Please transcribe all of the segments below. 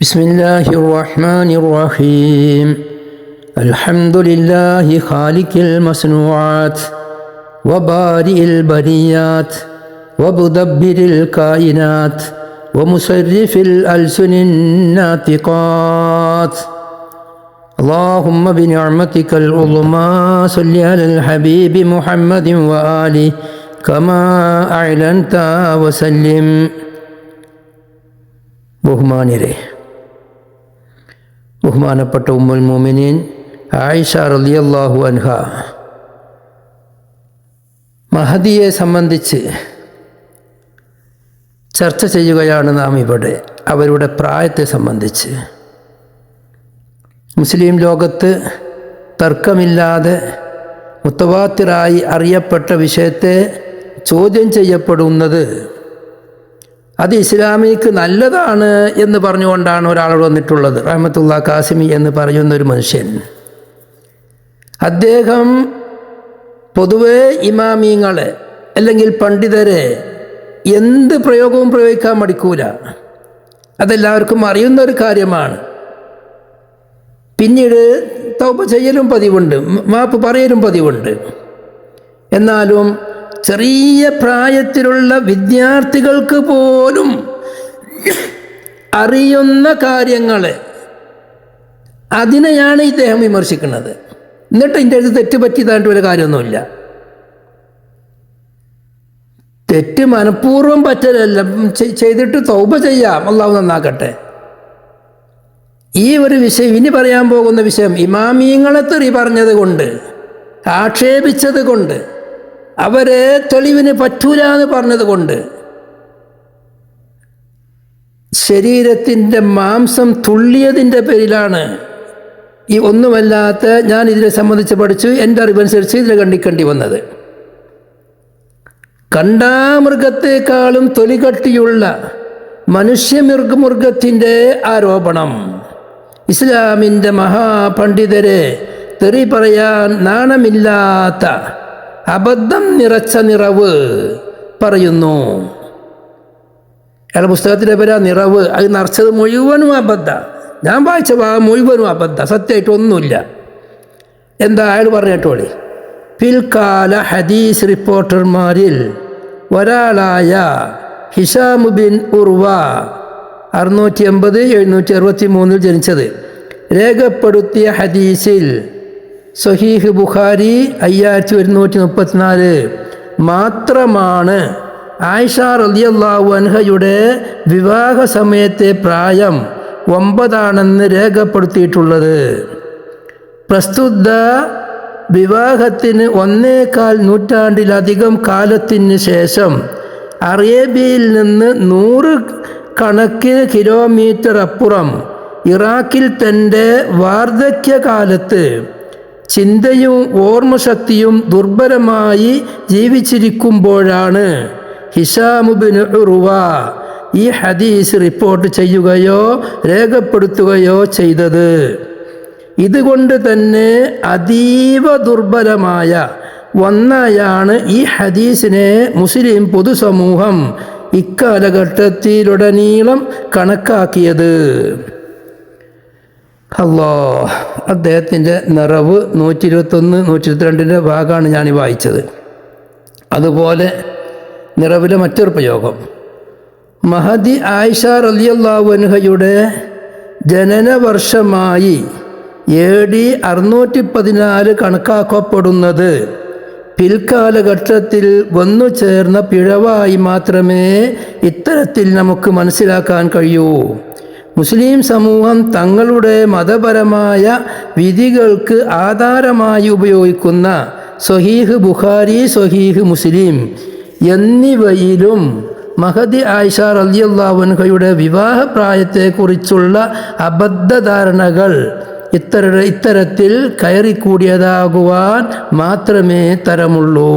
بسم الله الرحمن الرحيم الحمد لله خالق المصنوعات وبارئ البريات ومدبر الكائنات ومصرف الألسن الناطقات اللهم بنعمتك العظمى صل على الحبيب محمد وآله كما أعلنت وسلم. ബഹുമാനപ്പെട്ട ഉമ്മുൽ മുഅ്മിനീൻ ആയിഷ റളിയല്ലാഹു അൻഹ മഹദിയെ സംബന്ധിച്ച് ചർച്ച ചെയ്യുകയാണ് നാം ഇവിടെ. അവരുടെ പ്രായത്തെ സംബന്ധിച്ച് മുസ്ലിം ലോകത്ത് തർക്കമില്ലാതെ മുത്തവാത്തിറായി അറിയപ്പെട്ട വിഷയത്തെ ചോദ്യം ചെയ്യപ്പെടുന്നത് അത് ഇസ്ലാമിക്ക് നല്ലതാണ് എന്ന് പറഞ്ഞുകൊണ്ടാണ് ഒരാൾ വന്നിട്ടുള്ളത്. റഹ്മത്തുള്ള കാസിമി എന്ന് പറയുന്നൊരു മനുഷ്യൻ. അദ്ദേഹം പൊതുവേ ഇമാമിങ്ങളെ അല്ലെങ്കിൽ പണ്ഡിതരെ എന്ത് പ്രയോഗവും പ്രയോഗിക്കാൻ മടിക്കൂല. അതെല്ലാവർക്കും അറിയുന്നൊരു കാര്യമാണ്. പിന്നീട് തൗബ ചെയ്യലും പതിവുണ്ട്, മാപ്പ് പറയലും പതിവുണ്ട്. എന്നാലും ചെറിയ പ്രായത്തിലുള്ള വിദ്യാർത്ഥികൾക്ക് പോലും അറിയുന്ന കാര്യങ്ങളെ അതിനെയാണ് ഇദ്ദേഹം വിമർശിക്കുന്നത്. എന്നിട്ട് ഇതിൻ്റെ അടുത്ത് തെറ്റ് പറ്റിയതായിട്ട് ഒരു കാര്യമൊന്നുമില്ല. തെറ്റ് മനഃപൂർവ്വം പറ്റലല്ല, ചെയ്തിട്ട് തൗബ ചെയ്യാം, അള്ളാഹു നന്നാക്കട്ടെ. ഈ ഒരു വിഷയം, ഇനി പറയാൻ പോകുന്ന വിഷയം, ഇമാമിയങ്ങളെ തെറി പറഞ്ഞത് കൊണ്ട്, ആക്ഷേപിച്ചത് കൊണ്ട്, അവരെ തെളിവിന് പറ്റൂല എന്ന് പറഞ്ഞത് കൊണ്ട് ശരീരത്തിൻ്റെ മാംസം തുള്ളിയതിൻ്റെ പേരിലാണ് ഈ ഒന്നുമല്ലാത്ത ഞാൻ ഇതിനെ സംബന്ധിച്ച് പഠിച്ചു, എൻ്റെ അറിവനുസരിച്ച് ഇതിനെ കണ്ടിക്കേണ്ടി വന്നത്. കണ്ടാമൃഗത്തെക്കാളും തൊലികട്ടിയുള്ള മനുഷ്യമൃഗത്തിൻ്റെ ആരോപണം ഇസ്ലാമിൻ്റെ മഹാപണ്ഡിതരെ തെറി പറയാൻ നാണമില്ലാത്ത അബദ്ധം നിറച്ച നിറവ് പറയുന്നു. അയാളുടെ പുസ്തകത്തിൻ്റെ പേരാ നിറവ്. അത് നിറച്ചത് മുഴുവനും അബദ്ധ. ഞാൻ വായിച്ച ഭാഗം മുഴുവനും അബദ്ധ, സത്യമായിട്ടൊന്നുമില്ല. എന്താ അയാൾ പറഞ്ഞിട്ടോളി. പിൽക്കാല ഹദീസ് റിപ്പോർട്ടർമാരിൽ ഒരാളായ ഹിഷാം ബിൻ ഉർവ 680-763 ജനിച്ചത് രേഖപ്പെടുത്തിയ ഹദീസിൽ സഹീഹ് ബുഖാരി 5134 മാത്രമാണ് ആയിഷ റളിയല്ലാഹു അൻഹയുടെ വിവാഹ സമയത്തെ പ്രായം 9 രേഖപ്പെടുത്തിയിട്ടുള്ളത്. പ്രസ്തുത വിവാഹത്തിന് 1.25 നൂറ്റാണ്ടിലധികം കാലത്തിന് ശേഷം അറേബ്യയിൽ നിന്ന് 100 കണക്കിന് കിലോമീറ്റർ അപ്പുറം ഇറാഖിൽ തൻ്റെ വാർദ്ധക്യകാലത്ത് ചിന്തയും ഓർമ്മശക്തിയും ദുർബലമായി ജീവിച്ചിരിക്കുമ്പോഴാണ് ഹിഷാം ബിൻ ഉർവ ഈ ഹദീസ് റിപ്പോർട്ട് ചെയ്യുകയോ രേഖപ്പെടുത്തുകയോ ചെയ്തത്. ഇതുകൊണ്ട് തന്നെ അതീവ ദുർബലമായ ഒന്നായാണ് ഈ ഹദീസിനെ മുസ്ലിം പൊതുസമൂഹം ഇക്കാലഘട്ടത്തിലുടനീളം കണക്കാക്കിയത്. അദ്ദേഹത്തിൻ്റെ നിറവ് 121-122 ഭാഗമാണ് ഞാൻ വായിച്ചത്. അതുപോലെ നിറവിലെ മറ്റൊരു പ്രയോഗം, മഹദി ആയിഷ റളിയല്ലാഹു അൻഹയുടെ ജനന വർഷമായി AD 614 കണക്കാക്കപ്പെടുന്നത് പിൽക്കാലഘട്ടത്തിൽ വന്നു ചേർന്ന പിഴവായി മാത്രമേ ഇത്തരത്തിൽ നമുക്ക് മനസ്സിലാക്കാൻ കഴിയൂ. മുസ്ലിം സമൂഹം തങ്ങളുടെ മതപരമായ വിധികൾക്ക് ആധാരമായി ഉപയോഗിക്കുന്ന സ്വഹീഹ് ബുഖാരി, സ്വഹീഹ് മുസ്ലിം എന്നിവയിലും മഹദി ആയിഷ റളിയല്ലാഹു അൻഹയുടെ വിവാഹപ്രായത്തെക്കുറിച്ചുള്ള അബദ്ധധാരണകൾ ഇത്തരത്തിൽ കയറിക്കൂടിയതാകുവാൻ മാത്രമേ തരമുള്ളൂ.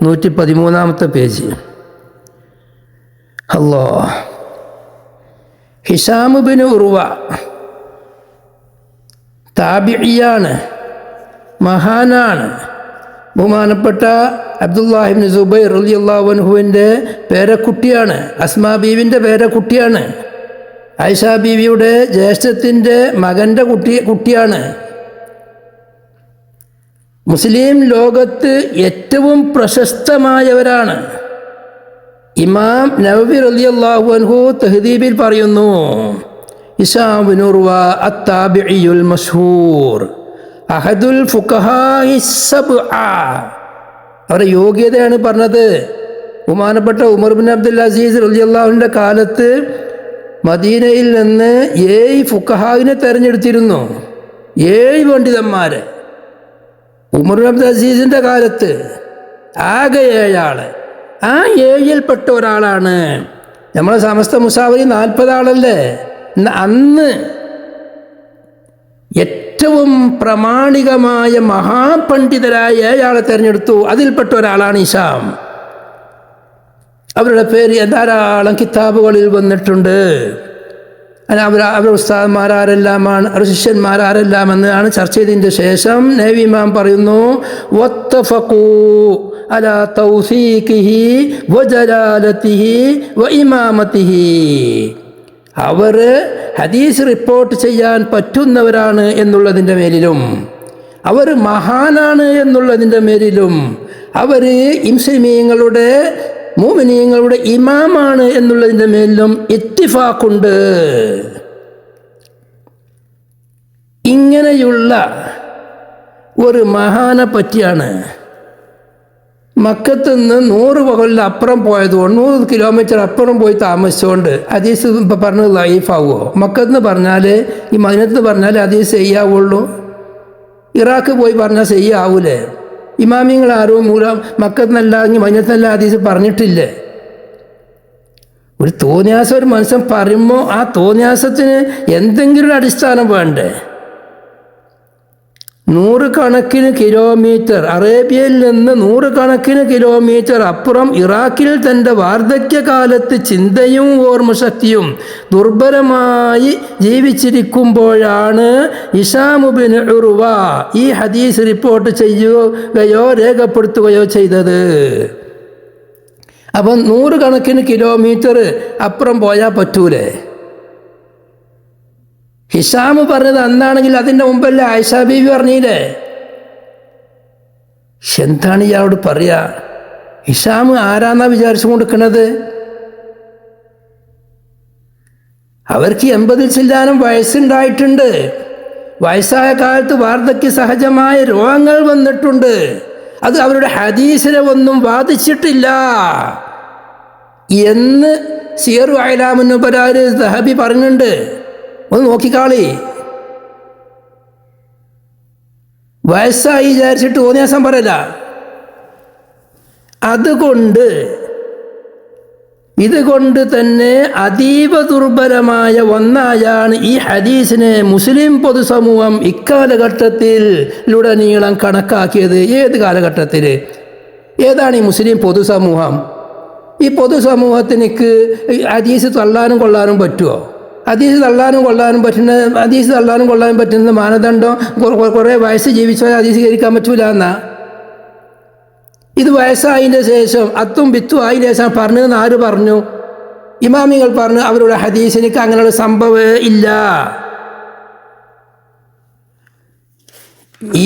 113 പേജ്. ഹിഷാം ബിൻ ഉർവ താബിഇയാണ്, മഹാനാണ്. ബഹുമാനപ്പെട്ട അബ്ദുല്ലാഹി ഇബ്നു സുബൈർ റളിയല്ലാഹു അൻഹുവിൻ്റെ പേരക്കുട്ടിയാണ്, അസ്മാ ബീവിൻ്റെ പേരക്കുട്ടിയാണ്. ആയിഷ ബീവിയുടെ ജ്യേഷ്ഠത്തിൻ്റെ മകൻ്റെ കുട്ടിയാണ്. മുസ്ലിം ലോകത്ത് ഏറ്റവും പ്രശസ്തമായവരാണ്. ഇമാം നവവി റളിയല്ലാഹു അൻഹു തഹ്ദീബിൽ പറയുന്നു, ഹിശാം ബിൻ ഉർവ അത്താബിഇയുൽ മശ്ഹൂർ അഹദുൽ ഫുഖഹാഇ സബ്അ. അവരുടെ യോഗ്യതയാണ് പറഞ്ഞത്. ബഹുമാനപ്പെട്ട ഉമർ ബിൻ അബ്ദുൽ അസീസ് റളിയല്ലാഹുവിൻ്റെ കാലത്ത് മദീനയിൽ നിന്ന് 7 ഫുഖഹാവിനെ തെരഞ്ഞെടുത്തിരുന്നു, 7 പണ്ഡിതന്മാരെ. ഉമർ ബിൻ അബ്ദുൽ അസീസിൻ്റെ കാലത്ത് ആകെ 7 ആള്. ആ 7-ൽപ്പെട്ട ഒരാളാണ് നമ്മളെ സമസ്ത മുസാവരി 40 ആളല്ലേ. അന്ന് ഏറ്റവും പ്രാമാണികമായ മഹാപണ്ഡിതരായ 7 ആളെ തിരഞ്ഞെടുത്തു. അതിൽപ്പെട്ട ഒരാളാണ് ഹിശാം. അവരുടെ പേര് ധാരാളം കിതാബുകളിൽ വന്നിട്ടുണ്ട്. അവരുടെ ഉസ്താദ്മാരാരെല്ലാമാണ്, അവരുടെ ശിഷ്യന്മാരാരെല്ലാമെന്നാണ് ചർച്ച ചെയ്തതിൻ്റെ ശേഷം നബി ഇമാം പറയുന്നു, വത്തഫഖൂ അലാ തൗസീഖിഹി വജലാലതിഹി വഇമാമതിഹി. അവർ ഹദീസ് റിപ്പോർട്ട് ചെയ്യാൻ പറ്റുന്നവരാണ് എന്നുള്ളതിൻ്റെ മേലിലും, അവർ മഹാനാണ് എന്നുള്ളതിൻ്റെ മേലിലും, അവർ മുസ്ലിമീങ്ങളുടെ മുഅ്മിനീങ്ങളുടെ ഇമാമാണ് എന്നുള്ളതിൻ്റെ മേലിലും ഇത്തിഫാഖുണ്ട്. ഇങ്ങനെയുള്ള ഒരു മഹാനെ പറ്റിയാണ് മക്കത്ത് നിന്ന് 100 കൊല്ലം അപ്പുറം പോയതുകൊണ്ട് 100 കിലോമീറ്റർ അപ്പുറം പോയി താമസിച്ചുകൊണ്ട് ഹദീസ് ഇപ്പം പറഞ്ഞത് ലൈഫാവുമോ? മക്കത്ത് നിന്ന് പറഞ്ഞാൽ, ഈ മദീനത്ത് നിന്ന് പറഞ്ഞാൽ ഹദീസ് ചെയ്യാവുള്ളൂ. ഇറാഖ് പോയി പറഞ്ഞാൽ ചെയ്യാവൂലേ? ഇമാമിങ്ങൾ ആരും മക്കത്ത് നിന്നല്ല മദീനത്ത് നിന്നല്ല ഹദീസ് പറഞ്ഞിട്ടില്ലേ? ഒരു തോന്നിയാസം ഒരു മനുഷ്യൻ പറയുമ്പോൾ ആ തോന്നിയാസത്തിന് എന്തെങ്കിലും ഒരു അടിസ്ഥാനം വേണ്ടേ? 100 കണക്കിന് കിലോമീറ്റർ, അറേബ്യയിൽ നിന്ന് 100 കണക്കിന് കിലോമീറ്റർ അപ്പുറം ഇറാഖിൽ തൻ്റെ വാർദ്ധക്യകാലത്ത് ചിന്തയും ഓർമ്മശക്തിയും ദുർബലമായി ജീവിച്ചിരിക്കുമ്പോഴാണ് ഹിശാം ബിൻ ഉർവ ഈ ഹദീസ് റിപ്പോർട്ട് ചെയ്യുകയോ രേഖപ്പെടുത്തുകയോ ചെയ്തത്. അപ്പം 100 കണക്കിന് കിലോമീറ്റർ അപ്പുറം പോയാൽ പറ്റൂലേ? ഹിശാം പറഞ്ഞത് അന്നാണെങ്കിൽ അതിൻ്റെ മുമ്പല്ലേ ആയിഷ ബീവി പറഞ്ഞില്ലേ? എന്താണ് ഇയാളോട് പറയാ? ഹിശാം ആരാന്നാ വിചാരിച്ചു കൊടുക്കുന്നത്? അവർക്ക് 80 ചില്ലാനും വയസ്സുണ്ടായിട്ടുണ്ട്. വയസ്സായ കാലത്ത് വാർദ്ധക്യ സഹജമായ രോഗങ്ങൾ വന്നിട്ടുണ്ട്. അത് അവരുടെ ഹദീസിനെ ഒന്നും ബാധിച്ചിട്ടില്ല എന്ന് സിയറു അഅ്ലാമുൻ നുബലായിൽ ദഹബി പറഞ്ഞിട്ടുണ്ട്. ഒന്ന് നോക്കിക്കാളി. വയസ്സായി വിചാരിച്ചിട്ട് തോന്നിയാസം പറയല. ഇതുകൊണ്ട് തന്നെ അതീവ ദുർബലമായ ഒന്നായാണ് ഈ ഹദീസിനെ മുസ്ലിം പൊതുസമൂഹം ഇക്കാലഘട്ടത്തിലുടനീളം കണക്കാക്കിയത്. ഏത് കാലഘട്ടത്തിൽ? ഏതാണ് ഈ മുസ്ലിം പൊതുസമൂഹം? ഈ പൊതുസമൂഹത്തിനക്ക് ഹദീസ് തള്ളാനും കൊള്ളാനും പറ്റുമോ? ഹദീസ് തള്ളാനും കൊള്ളാനും പറ്റുന്ന മാനദണ്ഡം കുറേ വയസ്സ് ജീവിച്ചാൽ ഹദീസ് കരിക്കാൻ പറ്റൂല എന്നാ. ഇത് വയസ്സായതിൻ്റെ ശേഷം അത്തും ബിത്തും ആയതിൻ്റെ ശേഷം പറഞ്ഞതെന്ന് ആര് പറഞ്ഞു? ഇമാമിങ്ങൾ പറഞ്ഞു. അവരുടെ ഹദീസിനക്ക് അങ്ങനെയുള്ള സംഭവമേ ഇല്ല.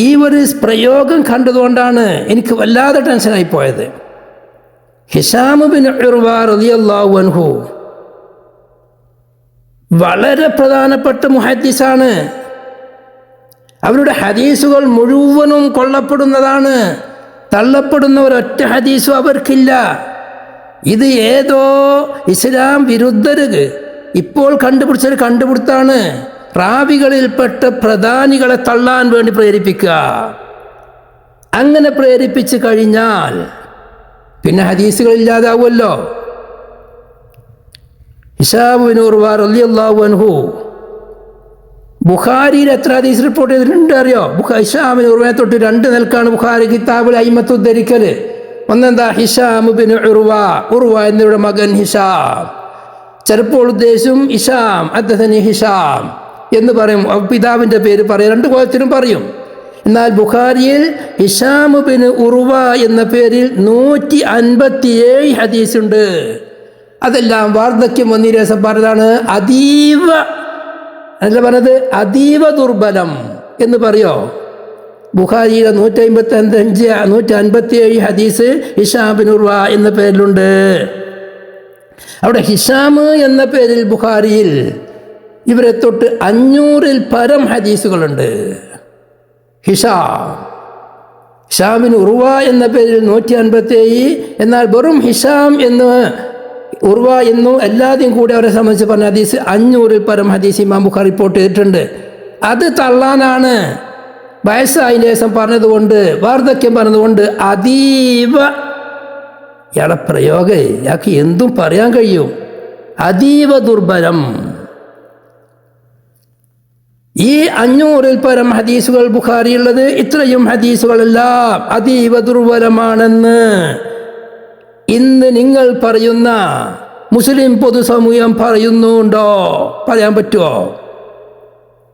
ഈ ഒരു പ്രയോഗം കണ്ടതുകൊണ്ടാണ് എനിക്ക് വല്ലാതെ ടെൻഷനായി പോയത്. ഹിശാം ബിൻ ഉർവ റളിയല്ലാഹു അൻഹു വളരെ പ്രധാനപ്പെട്ട മുഹദ്ദിസാണ്. അവരുടെ ഹദീസുകൾ മുഴുവനും കൊള്ളപ്പെടുന്നതാണ്. തള്ളപ്പെടുന്ന ഒരൊറ്റ ഹദീസും അവർക്കില്ല. ഇത് ഏതോ ഇസ്ലാം വിരുദ്ധര് ഇപ്പോൾ കണ്ടുപിടിച്ചൊരു കണ്ടുപിടുത്താണ്. റാവികളിൽപ്പെട്ട പ്രധാനികളെ തള്ളാൻ വേണ്ടി പ്രേരിപ്പിക്കുക. അങ്ങനെ പ്രേരിപ്പിച്ച് കഴിഞ്ഞാൽ പിന്നെ ഹദീസുകൾ ഇല്ലാതാവുമല്ലോ. ഹിശാം ബിൻ ഉർവ റളിയല്ലാഹു അൻഹു ബുഖാരിയിൽ എത്ര ഹദീസ് റിപ്പോർട്ട് ചെയ്തിട്ടുണ്ട് അറിയോ? ഹിശാം ബിൻ ഉർവയെ തൊട്ട് 2 നിലക്കാണ് ബുഖാരി കിതാബുൽ അയിമത്ത് ഉദ്ധരിക്കൽ. ഒന്നെന്താ? ഹിശാം ബിൻ ഉർവ എന്നിവരുടെ മകൻ ഹിശാം. ചിലപ്പോൾ ഉദ്ദേശം ഹിശാം ഹദ്ദസനി ഹിശാം എന്ന് പറയും. പിതാവിൻ്റെ പേര് പറയും, 2 കോലത്തിലും പറയും. എന്നാൽ ബുഖാരിയിൽ ഹിശാം ബിൻ ഉർവ എന്ന പേരിൽ 157 ഹദീസുണ്ട്. അതെല്ലാം വാർദ്ധക്യം വന്നതിന് ശേഷം പറഞ്ഞതാണ് അതീവ, അല്ല പറഞ്ഞത് അതീവ ദുർബലം എന്ന് പറയോ. ബുഖാരിയിലെ 157 ഹദീസ് ഹിശാം ബിൻ ഉർവ എന്ന പേരിലുണ്ട്. അവിടെ ഹിശാം എന്ന പേരിൽ ബുഖാരിയിൽ ഇവരെ തൊട്ട് 500-ൽ പരം ഹദീസുകളുണ്ട്. ഹിശാം ബിൻ ഉർവ എന്ന പേരിൽ 157, എന്നാൽ വെറും ഹിശാം എന്ന് ഉർവ എന്നും എല്ലാതെയും കൂടി അവരെ സംബന്ധിച്ച് പറഞ്ഞ ഹദീസ് 500-ൽ പരം ഹദീസ് ഇമാം ബുഖാരി റിപ്പോർട്ട് ചെയ്തിട്ടുണ്ട്. അത് തള്ളാനാണ് വയസ്സായതിന് ശേഷം പറഞ്ഞതുകൊണ്ട്, വാർദ്ധക്യം പറഞ്ഞതുകൊണ്ട് അതീവ, ഇയാളെ പ്രയോഗം ഇയാൾക്ക് എന്തും പറയാൻ കഴിയും. അതീവ ദുർബലം. ഈ 500-ൽ പരം ഹദീസുകൾ ബുഖാരിയുള്ളത്, ഇത്രയും ഹദീസുകളെല്ലാം അതീവ ദുർബലമാണെന്ന് ഇന്ന് നിങ്ങൾ പറയുന്ന മുസ്ലിം പൊതുസമൂഹം പറയുന്നുണ്ടോ? പറയാൻ പറ്റുമോ?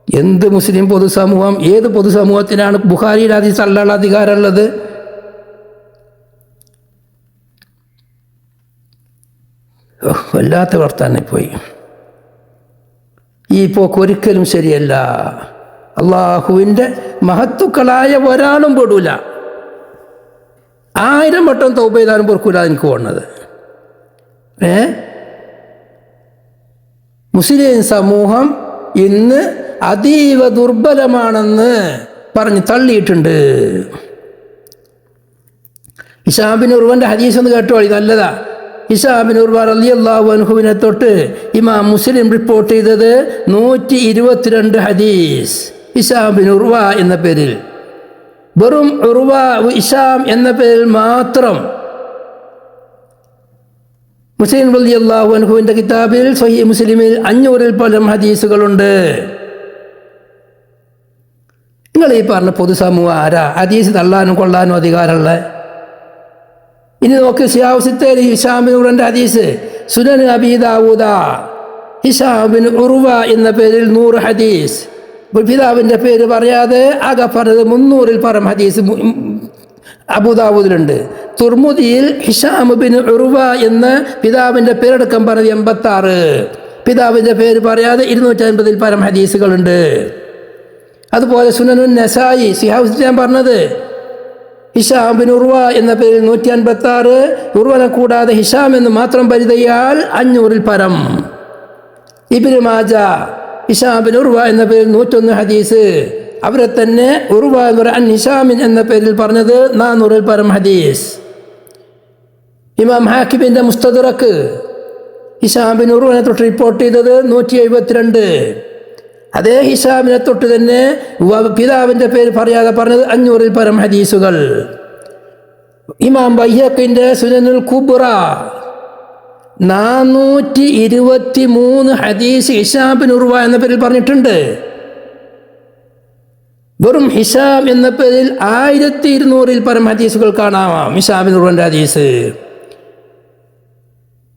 എന്ത് മുസ്ലിം പൊതുസമൂഹം? ഏത് പൊതുസമൂഹത്തിനാണ് ബുഖാരിയുടെ ഹദീസ് തള്ളാനുള്ള അധികാരമുള്ളത്? വല്ലാത്ത വർത്താനം പോയി. ഈ പോക്ക് ഒരിക്കലും ശരിയല്ല. അള്ളാഹുവിൻ്റെ മഹത്തുക്കളായ ഒരാളും പെടൂല. 1000 വട്ടം തൗബ ചെയ്താലും പൊറുക്കൂല. എനിക്ക് തോന്നുന്നത് മുസ്ലിം സമൂഹം ഇന്ന് അതീവ ദുർബലമാണെന്ന് പറഞ്ഞ് തള്ളിയിട്ടുണ്ട്. ഹിശാം ബിൻ ഉർവൻ്റെ ഹദീസ് ഒന്ന് കേട്ടോളി, നല്ലതാ. ഹിശാം ബിൻ ഉർവ റളിയല്ലാഹു അൻഹുവിനെ തൊട്ട് ഇമാം മുസ്ലിം റിപ്പോർട്ട് ചെയ്തത് 122 ഹദീസ്. ഹിശാം ബിൻ ഉർവ എന്ന പേരിൽ, വെറും ഉർവ ഹിശാം എന്ന പേരിൽ മാത്രം മുസ്ലിം റളിയല്ലാഹു അൻഹുവിൻ്റെ കിതാബിൽ സ്വഹീഹ് മുസ്ലിമിൽ 500-ൽ പരം ഹദീസുകളുണ്ട്. നിങ്ങൾ ഈ പറഞ്ഞ പൊതുസമൂഹം ആരാ ഹദീസ് തള്ളാനും കൊള്ളാനും അധികാരമുള്ള? ഇനി നോക്ക്, സിയാവുസിത്തേൽ ഹിശാം ബിൻ ഉർവൻ്റെ ഹദീസ്, സുനൻ അബീ ദാവൂദ, ഹിശാം ബിൻ ഉർവ എന്ന പേരിൽ 100 ഹദീസ്. പിതാവിൻ്റെ പേര് പറയാതെ ആകെ പറഞ്ഞത് 300-ൽ പരം ഹദീസ് അബൂദാവൂദിലുണ്ട്. തുർമുദിയിൽ ഹിശാം ബിൻ ഉർവ എന്ന പിതാവിൻ്റെ പേരടക്കം പറഞ്ഞത് 86, പിതാവിൻ്റെ പേര് പറയാതെ 250-ൽ പരം ഹദീസുകളുണ്ട്. അതുപോലെ സുനനുൻ നസായി സിഹാവുസിൻ പറഞ്ഞത് ഹിശാം ബിൻ ഉർവ എന്ന പേരിൽ 156, ഉർവനെ കൂടാതെ ഹിശാം എന്ന് മാത്രം പരിധയാൽ 500-ൽ പരം. Ibn Majah Hisham bin Urwa എന്ന പേരിൽ 101 ഹദീസ്. അവരെ തന്നെ ഉർവ അൻ ഹിശാമിൻ എന്ന പേരിൽ പറഞ്ഞത് 400-ൽ പരം ഹദീസ്. ഇമാം ഹാക്കിമിൻ്റെ മുസ്തദറക്ക് ഹിശാം ബിൻ ഉർവനെ തൊട്ട് റിപ്പോർട്ട് ചെയ്തത് 172. അതേ ഹിശാമിനെ തൊട്ട് തന്നെ പിതാവിൻ്റെ പേര് പറയാതെ പറഞ്ഞത് 500-ൽ പരം ഹദീസുകൾ. ഇമാം ബൈഹഖിൻ്റെ സുനനുൽ കുബ്ര 423 ഹദീസ് ഹിശാം ബിൻ ഉർവ എന്ന പേരിൽ പറഞ്ഞിട്ടുണ്ട്. വെറും ഹിശാം എന്ന പേരിൽ 1200-ൽ പരം ഹദീസുകൾ കാണാം. ഹിശാം ബിൻ ഉർവൻ്റെ ഹദീസ്.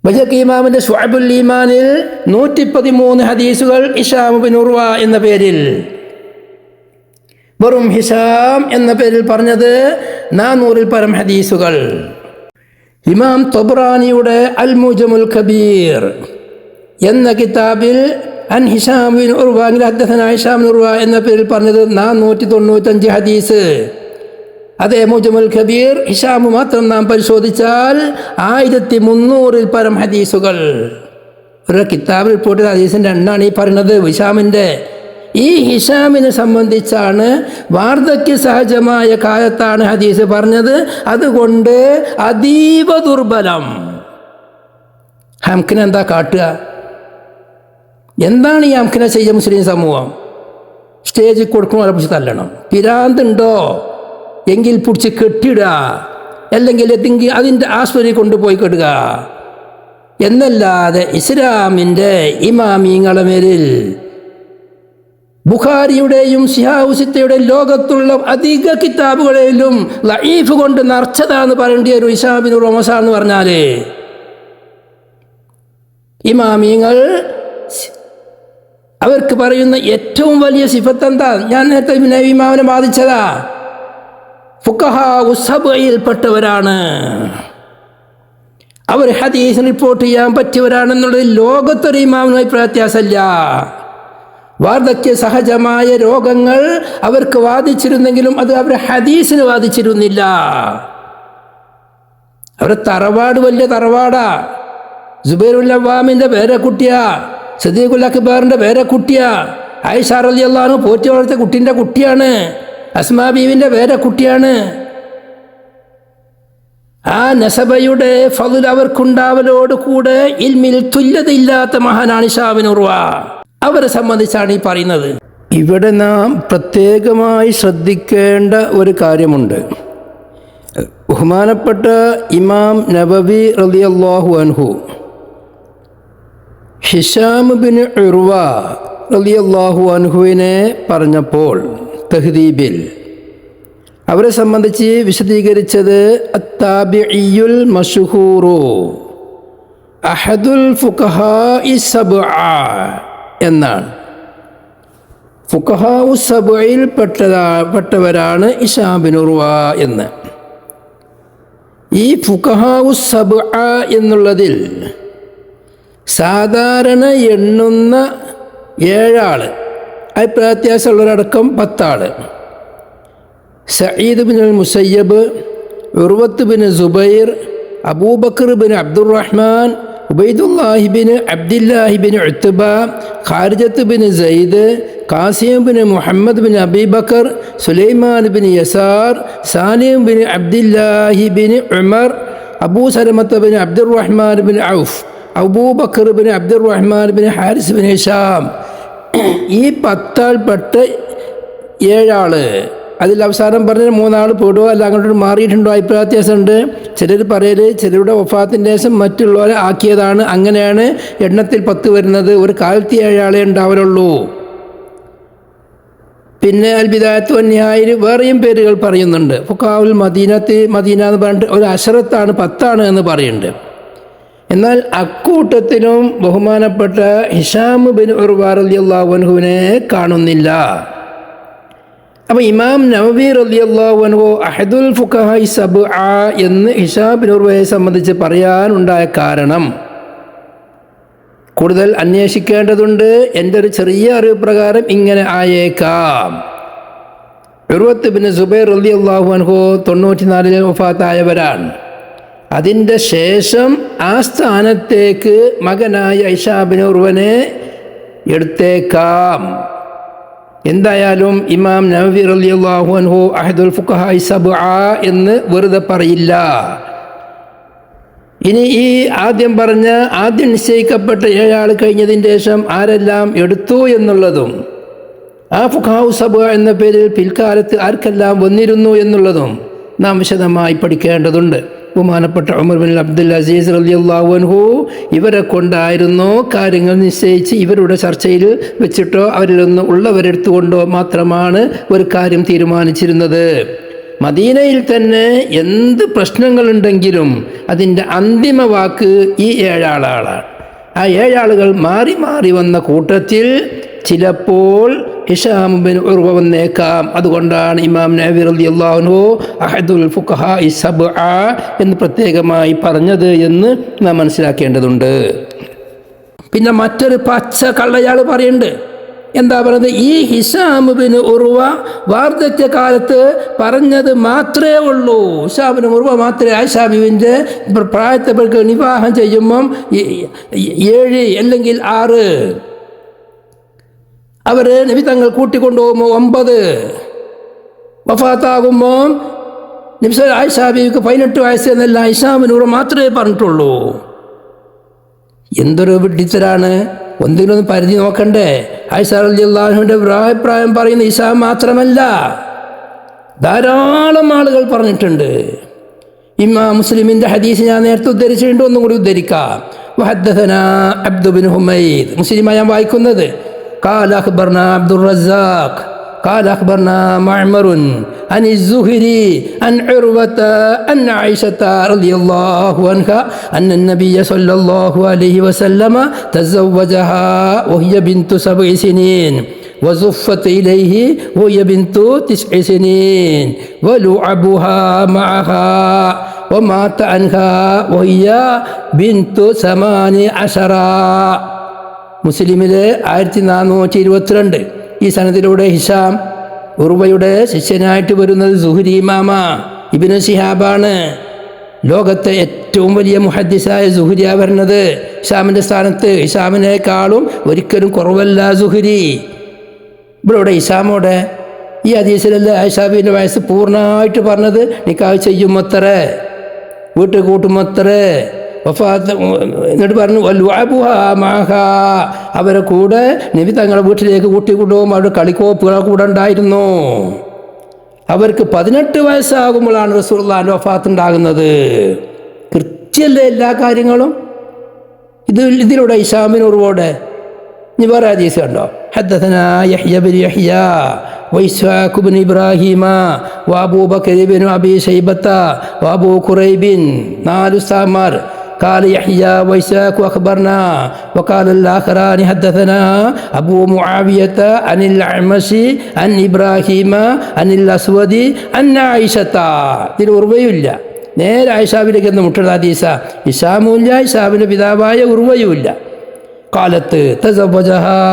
ബൈഹഖി ഇമാമിൻ്റെ ശുഅബുൽ ഈമാനിൽ 113 ഹദീസുകൾ ഹിശാം ബിൻ ഉർവ എന്ന പേരിൽ. വെറും ഹിശാം എന്ന പേരിൽ പറഞ്ഞത് 400-ൽ പരം ഹദീസുകൾ. ഇമാം ത്വബ്രാനിയുടെ അൽ മുജമുൽ കബീർ എന്ന കിതാബിൽ അൻ ഹിശാം ബിൻ ഉർവ ഹദ്ദസനാ ഹിശാം ബിൻ ഉർവ എന്ന പേരിൽ പറഞ്ഞത് 495 ഹദീസ്. അതേ മുജമുൽ കബീർ ഹിശാം മാത്രം നാം പരിശോധിച്ചാൽ 1300-ൽ പരം ഹദീസുകൾ. ഒരു കിതാബിൽ റിപ്പോർട്ട് ചെയ്ത ഹദീസിൻ്റെ എണ്ണാണ് ഈ പറയുന്നത്. ഹിശാമിൻ്റെ ഈ ഹിശാമിനെ സംബന്ധിച്ചാണ് വാർദ്ധക്യ സഹജമായ കാലത്താണ് ഹദീസ് പറഞ്ഞത്. അതുകൊണ്ട് അതീവ ദുർബലം. ഹംക്കിനെ എന്താ കാട്ടുക? എന്താണ് ഈ ഹംക്കിനെ ചെയ്യുക? മുസ്ലിം സമൂഹം സ്റ്റേജിൽ കൊടുക്കുമ്പോൾ അവരെ പിടിച്ച് തല്ലണം. പിരാന്തുണ്ടോ എങ്കിൽ പിടിച്ച് കെട്ടിടുക, അല്ലെങ്കിൽ അതിൻ്റെ ആസ്പത്രി കൊണ്ടുപോയി കെടുക എന്നല്ലാതെ ഇസ്ലാമിൻ്റെ ഇമാമിങ്ങളെ മേലിൽ ബുഖാരിയുടെയും സിഹാവുസിത്തയുടെയും ലോകത്തുള്ള അധിക കിതാബുകളിലും ലഈഫ് കൊണ്ട് നിറച്ചതാന്ന് പറയേണ്ട ഒരു ഹിശാം ബിൻ ഉർവ എന്ന് പറഞ്ഞാൽ ഇമാമിങ്ങൾ അവർക്ക് പറയുന്ന ഏറ്റവും വലിയ സിഫത്ത് എന്താ? ഞാൻ നേരത്തെ ഇമാമിനെ ബാധിച്ചതാ. ഫുഖഹാഉ സബ്ഇൽപ്പെട്ടവരാണ്. അവർ ഹദീസ് റിപ്പോർട്ട് ചെയ്യാൻ പറ്റിയവരാണെന്നുള്ളത് ലോകത്തൊരു ഇമാമിന് വ്യത്യാസമില്ല. വാർദ്ധക്യ സഹജമായ രോഗങ്ങൾ അവർക്ക് വാദിച്ചിരുന്നെങ്കിലും അത് അവർ ഹദീസിന് വാദിച്ചിരുന്നില്ല. അവരുടെ തറവാട് വലിയ തറവാടാ. സുബൈറുൽ അവ്വാമിൻ്റെ പേരക്കുട്ടിയാ, സിദ്ദീഖുൽ അക്ബറിൻ്റെ പേരക്കുട്ടിയാ, ആയിഷ റളിയല്ലാഹു അൻഹ പോറ്റി വളർത്തിയ കുട്ടീൻ്റെ കുട്ടിയാണ്, അസ്മാ ബീവിൻ്റെ പേരക്കുട്ടിയാണ്. ആ നസബയുടെ ഫضൽ അവർക്കുണ്ടാവലോട് കൂടെ ഇൽമിൽ തുല്യതയില്ലാത്ത മഹാനാണ് ഹിശാം ബിൻ ഉർവ. അവരെ സംബന്ധിച്ചാണ് ഈ പറയുന്നത്. ഇവിടെ നാം പ്രത്യേകമായി ശ്രദ്ധിക്കേണ്ട ഒരു കാര്യമുണ്ട്. ബഹുമാനപ്പെട്ട ഇമാം നബവി റളിയല്ലാഹു അൻഹു ഹിശാം ബിൻ ഉർവ റളിയല്ലാഹു അൻഹുവിനെ പറഞ്ഞപ്പോൾ തഹ്ദീബിൽ അവരെ സംബന്ധിച്ച് വിശദീകരിച്ചത് അത്താബിഇയുൽ മശ്ഹൂറു അഹദുൽ ഫുഖഹാഇ സബ്അ എന്നാണ്. ഫുഖഹാഉ സബ്ഇൽ പെട്ടവരാണ് ഹിശാം ബിൻ ഉർവ എന്ന്. ഈ ഫുഖഹാഉ സബ്അ എന്നുള്ളതിൽ സാധാരണ എണ്ണുന്ന 7 ആൾ, അഭിപ്രായവ്യത്യാസമുള്ളവരടക്കം 10 ആൾ. Saeed bin al Musayyab, Urwah bin Zubair, Abu Bakr bin Abdurrahman, Ubaidullahi bin Abdillahi bin Utba, Kharijah bin Sayyid, Qasim bin Muhammad bin Abi Bakr, Sulaiman bin Yasar, Salim bin Abdillahi bin Umar, Abu Salamah bin Abdurrahman bin Auf, Abu Bakr bin Abdurrahman bin Harith bin Hisham. ഈ 10 ആൾപ്പെട്ട് 7 ആൾ. അതിൽ അവസാനം പറഞ്ഞ 3 ആൾ പെടുവോ അല്ല അങ്ങോട്ട് മാറിയിട്ടുണ്ടോ അഭിപ്രായ വ്യത്യാസമുണ്ട്. ചിലർ പറയൽ ചിലരുടെ വഫാത്തിൻ്റെ ശേഷം മറ്റുള്ളവരെ ആക്കിയതാണ്. അങ്ങനെയാണ് എണ്ണത്തിൽ 10 വരുന്നത്. ഒരു കാലത്ത് 7 ആളെ ഉണ്ടാവലുള്ളൂ. പിന്നെ അൽ ബിദായത്ത് വന്നിഹായിൽ വേറെയും പേരുകൾ പറയുന്നുണ്ട്. ഫുഖഹാഉൽ മദീന എന്ന് പറഞ്ഞിട്ട് ഒരു അശറത്താണ് 10 ആണ് എന്ന് പറയുന്നുണ്ട്. എന്നാൽ അക്കൂട്ടത്തിലും ബഹുമാനപ്പെട്ട ഹിശാം ബിൻ ഉർവ റളിയല്ലാഹു അൻഹുവിനെ കാണുന്നില്ല. അപ്പോൾ ഇമാം നവവി റളിയല്ലാഹു അൻഹു അഹദുൽ ഫുഖഹാഇ സബ്അ എന്ന് ഹിശാം ബിൻ ഉർവയെ സംബന്ധിച്ച് പറയാനുണ്ടായ കാരണം കൂടുതൽ അന്വേഷിക്കേണ്ടതുണ്ട്. എൻ്റെ ഒരു ചെറിയ അറിവ് പ്രകാരം ഇങ്ങനെ ആയേക്കാം. ഉർവത്ത് ബിൻ സുബൈർ റളിയല്ലാഹു അൻഹു 94 വഫാത്തായവരാണ്. അതിൻ്റെ ശേഷം ആ സ്ഥാനത്തേക്ക് മകനായ ഹിശാം ബിൻ ഉർവനെ എടുത്തേക്കാം. എന്തായാലും ഇമാം നവവി റളിയല്ലാഹു അൻഹു അഹദുൽ ഫുഖഹാഇ സബ്അ എന്ന് വെറുതെ പറയില്ല. ഇനി ഈ ആദ്യം നിശ്ചയിക്കപ്പെട്ട 7 ആൾ കഴിഞ്ഞതിന് ശേഷം ആരെല്ലാം എടുത്തു എന്നുള്ളതും ആ ഫുഖഹാഉ സബ്അ എന്ന പേരിൽ പിൽക്കാലത്ത് ആർക്കെല്ലാം വന്നിരുന്നു എന്നുള്ളതും നാം വിശദമായി പഠിക്കേണ്ടതുണ്ട്. ബഹുമാനപ്പെട്ട ഉമർ ബിൻ അബ്ദുൽ അസീസ് റളിയല്ലാഹു അൻഹു ഇവരെ കൊണ്ടായിരുന്നു കാര്യങ്ങൾ നിശ്ചയിച്ച് ഇവരുടെ ചർച്ചയിൽ വെച്ചിട്ടോ അവരിലൊന്ന് ഉള്ളവരെടുത്തുകൊണ്ടോ മാത്രമാണ് ഒരു കാര്യം തീരുമാനിച്ചിരുന്നത്. മദീനയിൽ തന്നെ എന്ത് പ്രശ്നങ്ങളുണ്ടെങ്കിലും അതിൻ്റെ അന്തിമ വാക്ക് ഈ 7 ആളാണ്. ആ 7 ആളുകൾ മാറി മാറി വന്ന കൂട്ടത്തിൽ ചിലപ്പോൾ ഹിശാം ബിൻ ഉർവ വന്നേക്കാം. അതുകൊണ്ടാണ് ഇമാം നവവി റളിയല്ലാഹു അൻഹു അഹദുൽ ഫുഖഹാഇ സബ്അ എന്ന് പ്രത്യേകമായി പറഞ്ഞത് എന്ന് നാം മനസ്സിലാക്കേണ്ടതുണ്ട്. പിന്നെ മറ്റൊരു പച്ച കള്ളയാൾ പറയുന്നുണ്ട്. എന്താ പറയുന്നത്? ഈ ഹിശാം ബിൻ ഉർവ വാർദ്ധക്യകാലത്ത് പറഞ്ഞത് മാത്രമേ ഉള്ളൂ. ഹിശാം ബിൻ ഉർവ മാത്രമേ ആയിഷ ബീവിൻ്റെ പ്രായത്തിൽപ്പെട്ട വിവാഹം ചെയ്യുമ്പം 7 അല്ലെങ്കിൽ 6, അവർ നബി തങ്ങൾ കൂട്ടിക്കൊണ്ടുപോകുമ്പോൾ 9, വഫാത്താകുമ്പോൾ നബി ആയിഷ ബീവിക്ക് 18 വയസ്സ് എന്നല്ല ഹിശാം ബിൻ ഉർവ മാത്രമേ പറഞ്ഞിട്ടുള്ളൂ. എന്തൊരു വിഡ്ഢിത്തരാണ്! ഒന്നിനൊന്ന് പരിധി നോക്കണ്ടേ? ആയിഷ റളിയല്ലാഹു അൻഹയുടെ അഭിപ്രായം പറയുന്ന ഹിശാം മാത്രമല്ല, ധാരാളം ആളുകൾ പറഞ്ഞിട്ടുണ്ട്. ഇമാം മുസ്ലിമിൻ്റെ ഹദീസ് ഞാൻ നേരത്തെ ഉദ്ധരിച്ചിട്ടുണ്ട്, ഒന്നും കൂടി ഉദ്ധരിക്കാം. വഹദ്ദസനാ അബ്ദു ബിൻ ഹുമൈദ്, മുസ്ലിമായി ഞാൻ വായിക്കുന്നത്. ഖാല അഖ്ബർനാ അബ്ദുർ റസാഖ് قال أخبرنا معمر عن الزهري عن عروة أن عائشة رضي الله عنها أن النبي صلى الله عليه وسلم تزوجها وهي بنت 7 سنين وزفت إليه وهي بنت 9 سنين ولعبها معها ومات عنها وهي بنت 18. മുസ്ലിമിലെ 1422. ഈ സനദിലൂടെ ഹിഷാം ഉർവയുടെ ശിഷ്യനായിട്ട് വരുന്നത് സുഹ്രി ഇമാമ ഇബ്നു ശിഹാബാണ്. ലോകത്തെ ഏറ്റവും വലിയ മുഹദ്ദിസായ സുഹ്രിയാ വരുന്നത് ഹിഷാമിൻ്റെ സ്ഥാനത്ത്. ഹിഷാമിനേക്കാളും ഒരിക്കലും കുറവല്ല സുഹ്രി. ഇവിടെ ഹിഷാമോടെ ഈ ഹദീസിലല്ലേ ആയിഷാബിൻ്റെ വയസ്സ് പൂർണ്ണമായിട്ട് പറഞ്ഞത് നിക്കാഹ് ചെയ്യുമത്രേ, വീട്ടിൽ കൂട്ടുമത്രേ. വഫാത്ത് എന്നിട്ട് പറഞ്ഞു അവരെ കൂടെ നബി തങ്ങളുടെ വീട്ടിലേക്ക് കൂട്ടിക്കൊണ്ടുപോകും. അവിടെ കളിക്കോപ്പുകൾ കൂടെ ഉണ്ടായിരുന്നു. അവർക്ക് 18 വയസ്സാകുമ്പോഴാണ് റസൂലുള്ളാഹിന്റെ വഫാത്ത് ഉണ്ടാകുന്നത്. കൃത്യമല്ലേ എല്ലാ കാര്യങ്ങളും. ഇതിലൂടെ ഹിശാമിന് ഉറവോടെ ഇനി വേറെ ഹദീസ് കണ്ടോ. حدثنا يحيى بن يحيى وإسحاق بن إبراهيم وأبو بكر بن أبي شيبة وأبو كريب 4 ഉസ്താദ്മാർ. قال يحيى وإسحاق أخبرنا وقال الآخران حدثنا أبو معاوية عن الأعمش عن إبراهيم عن الأسود عن عائشة. ഇതിൽ ഉർവയുമില്ല, നേരെ ആയിഷാബിലേക്ക് മുട്ടുള്ള ഹദീസ. ഹിശാമുമില്ല, ഹിശാമിൻ്റെ പിതാവായ ഉർവയുമില്ല. قالت تزوجها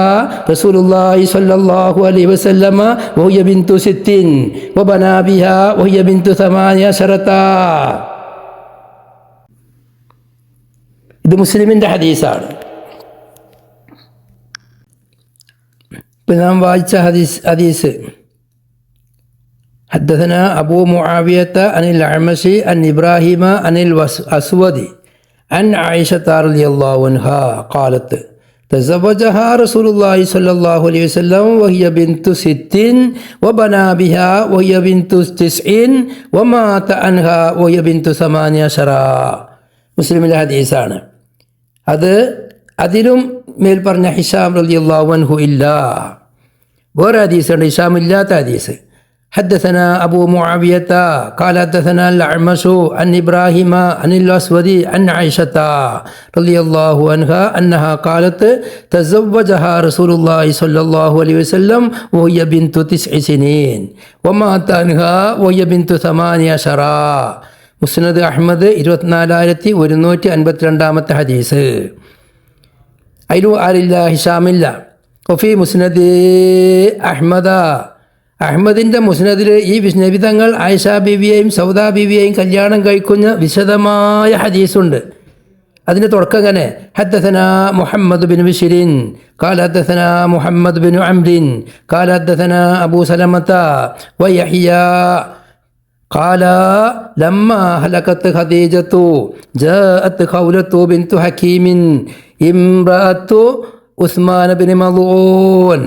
رسول الله صلى الله عليه وسلم وهي بنت 6 وبنى بها وهي بنت 18. ഇത് മുസ്ലിമിൻ്റെ ഹദീസാണ്. ഇപ്പം നാം വായിച്ച ഹദീസ് حدثنا أبو معاوية عن الأعمش عن إبراهيم عن الأسود عن عائشة رضي الله عنها قالت تزوجها رسول الله صلى الله عليه وسلم وهي بنت 6 وبنى بها وهي بنت 9 ومات عنها وهي بنت 18. മുസ്ലിമിലെ ഹദീസാണ് അത്. അതിലും മേൽ പറഞ്ഞ ഹിശാം റളിയല്ലാഹു അൻഹു ഇല്ല. വേറെ ഹദീസുണ്ട് ഹിശാം ഇല്ലാത്ത ഹദീസ്. حدثنا أبو معاوية قال حدثنا الأعمش عن إبراهيم عن الأسود عن عائشة رضي الله عنها أنها قالت تزوجها رسول الله صلى الله عليه وسلم وهي بنت 9 سنين ومات عنها وهي بنت 18. മുസ്നദ് അഹ്മദ് 24152 ഹദീസ്. അതിലും ആരില്ല, ഹിശാമില്ല. വഫി മുസ്നദ് അഹ്മദ, അഹ്മദിൻ്റെ മുസ്നദിൽ ഈ നബി തങ്ങൾ ആയിഷ ബീവിയെയും സൗദ ബീവിയെയും കല്യാണം കഴിക്കുന്ന വിശദമായ ഹദീസുണ്ട്. അതിൻ്റെ തുടക്കം തന്നെ ഹദ്ദസന മുഹമ്മദ് ബിൻ ബിശ്രിൻ ഖാല ഹദ്ദസന മുഹമ്മദ് ബിൻ അംറിൻ ഖാല ഹദ്ദസന അബൂ സലമത വയഹ്യ قال لما هلكت خديجة جاءت خولة بنت حكيم امرأة عثمان بن مظعون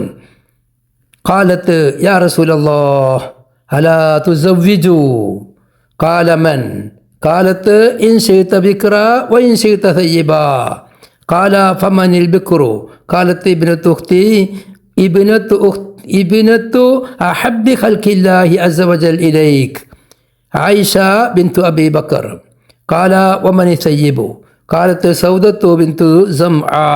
قالت يا رسول الله ألا تزوجوا؟ قال من؟ قالت إن شئت بكرا وإن شئت ثيبا. قال فمن البكر؟ قالت ابنة أحب خلق الله عز وجل إليك عائشة بنت أبي بكر. قال ومن الثيب؟ قالت سودة بنت زمعة.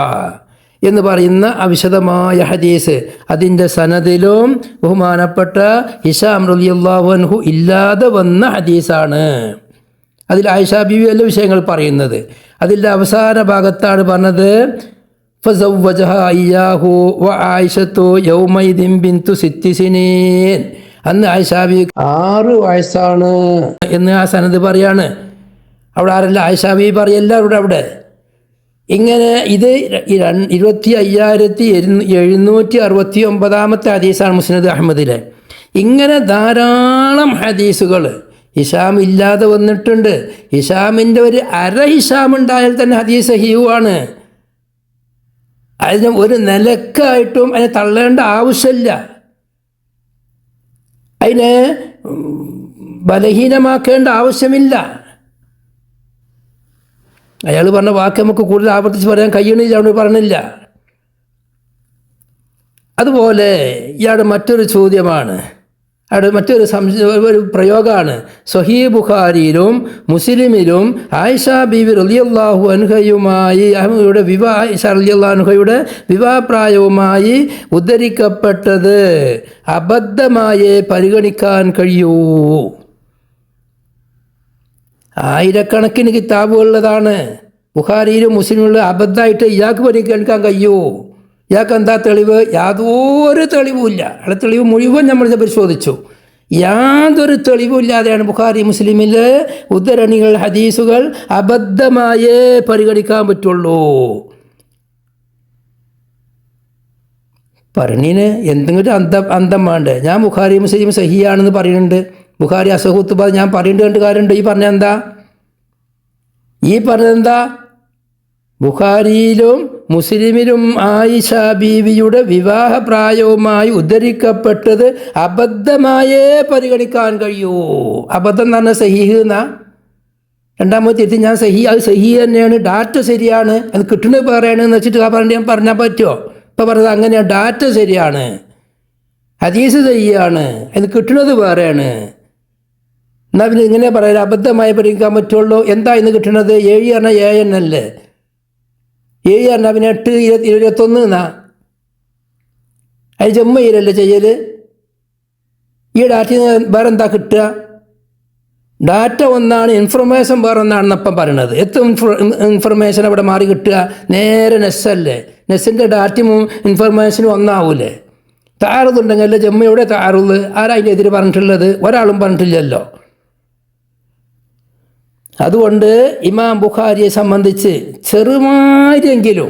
എന്ന് പറയുന്ന അവിശദമായ ഹദീസ്. അതിൻ്റെ സനദിലും ബഹുമാനപ്പെട്ട ഹിശാം റളിയല്ലാഹു അൻഹു ഇല്ലാതെ വന്ന ഹദീസാണ്. അതിൽ ആയിഷ ബീവി എല്ലാ വിഷയങ്ങൾ പറയുന്നത്. അതിൻ്റെ അവസാന ഭാഗത്താണ് പറഞ്ഞത് ഫസവ്വജഹാ ഇയ്യാഹു വആയിഷത്തു യൗമൈദിൻ ബിൻതു 6 സിനീൻ. അന്ന് ആയിഷ ബീവി 6 വയസ്സാണ് എന്ന് ആ സനദ് പറയാണ്. അവിടെ ആരല്ല, ആയിഷ ബീവി പറയല്ല അവിടെ. ഇങ്ങനെ ഇത് 25769 ഹദീസാണ് മുസ്നദ് അഹ്മദിലെ. ഇങ്ങനെ ധാരാളം ഹദീസുകൾ ഹിശാം ഇല്ലാതെ വന്നിട്ടുണ്ട്. ഹിശാമിൻ്റെ ഒരു അര ഹിശാം ഉണ്ടായാൽ തന്നെ ഹദീസ് സഹീഹുവാണ്. അതിന് ഒരു നിലക്കായിട്ടും അതിനെ തള്ളേണ്ട ആവശ്യമില്ല, അതിനെ ബലഹീനമാക്കേണ്ട ആവശ്യമില്ല. അയാൾ പറഞ്ഞ വാക്ക് നമുക്ക് കൂടുതൽ ആവർത്തിച്ച് പറയാൻ കഴിയണില്ല, അവിടെ പറഞ്ഞില്ല. അതുപോലെ ഇയാളുടെ മറ്റൊരു ചോദ്യമാണ്, അവിടെ മറ്റൊരു ഒരു പ്രയോഗമാണ്. സ്വഹീഹ് ബുഖാരിയിലും മുസ്ലിമിലും ആയിഷ ബീവി റളിയല്ലാഹു അൻഹയുമായി ആയിഷ റളിയല്ലാഹു അൻഹയുടെ വിവാഹപ്രായവുമായി ഉദ്ധരിക്കപ്പെട്ടത് അബദ്ധമായേ പരിഗണിക്കാൻ കഴിയൂ. ആയിരക്കണക്കിന് കിതാബുകളുള്ളതാണ്. ബുഖാരിയിലും മുസ്ലിമിലും അബദ്ധമായിട്ട് ഇയാൾക്ക് പരിഗണിക്കാൻ കഴിയുമോ? ഇയാൾക്ക് എന്താ തെളിവ്? യാതൊരു തെളിവുമില്ല. അവിടെ തെളിവ് മുഴുവൻ നമ്മൾ പരിശോധിച്ചു. യാതൊരു തെളിവുമില്ലാതെയാണ് ബുഖാരി മുസ്ലിമിലെ ഉദ്ധരണികൾ, ഹദീസുകൾ അബദ്ധമായേ പരിഗണിക്കാൻ പറ്റുള്ളൂ. പറഞ്ഞിന് എന്തെങ്കിലും അന്തം വേണ്ടേ? ഞാൻ ബുഖാരി മുസ്ലിം സഹിയാണെന്ന് പറയുന്നുണ്ട്. ബുഖാരി അസഹുത്തുബ ഞാൻ പറയുന്നുണ്ട് കാര്യമുണ്ട്. ഈ പറഞ്ഞെന്താ? ബുഖാരിയിലും മുസ്ലിമിലും ആയിഷ ബീവിയുടെ വിവാഹപ്രായവുമായി ഉദ്ധരിക്കപ്പെട്ടത് അബദ്ധമായേ പരിഗണിക്കാൻ കഴിയൂ. അബദ്ധം എന്ന് പറഞ്ഞാൽ സഹീഹ് എന്നാ. രണ്ടാമത്തെ എത്തി ഞാൻ അത് സഹീ തന്നെയാണ്, ഡാറ്റ ശരിയാണ്, അത് കിട്ടുന്നത് പറയണമെന്ന് വെച്ചിട്ട് ഞാൻ പറഞ്ഞാൽ പറ്റുമോ? ഇപ്പം പറഞ്ഞത് അങ്ങനെയാണ്, ഡാറ്റ ശരിയാണ്, ഹദീസ് സഹിയാണ്, അത് കിട്ടുന്നത് വേറെയാണ്. എന്നാൽ പിന്നെ ഇങ്ങനെ പറയാൻ അബദ്ധമായി പരിഗണിക്കാൻ പറ്റുള്ളൂ. എന്താ ഇന്ന് കിട്ടുന്നത്? 7 പറഞ്ഞാൽ AN 7 പറഞ്ഞാൽ പിന്നെ 8 21 എന്നാ. അത് ജമ്മയിലല്ലേ ചെയ്യൽ? ഈ ഡാറ്റയിൽ വേറെ എന്താ കിട്ടുക? ഡാറ്റ ഒന്നാണ്, ഇൻഫർമേഷൻ വേറെ ഒന്നാണെന്ന് അപ്പം പറയണത്. ഇൻഫർമേഷൻ അവിടെ മാറി കിട്ടുക? നേരെ നെസ്സല്ലേ. നെസ്സിൻ്റെ ഡാറ്റയും ഇൻഫർമേഷനും ഒന്നാവൂലേ? താറുന്നുണ്ടെങ്കിൽ അല്ലേ ജമ്മയുടെ താറുള്ളു. ആരാ അതിനെതിരെ പറഞ്ഞിട്ടുള്ളത്? ഒരാളും പറഞ്ഞിട്ടില്ലല്ലോ. അതുകൊണ്ട് ഇമാം ബുഖാരിയെ സംബന്ധിച്ച് ചെറുമാരെങ്കിലും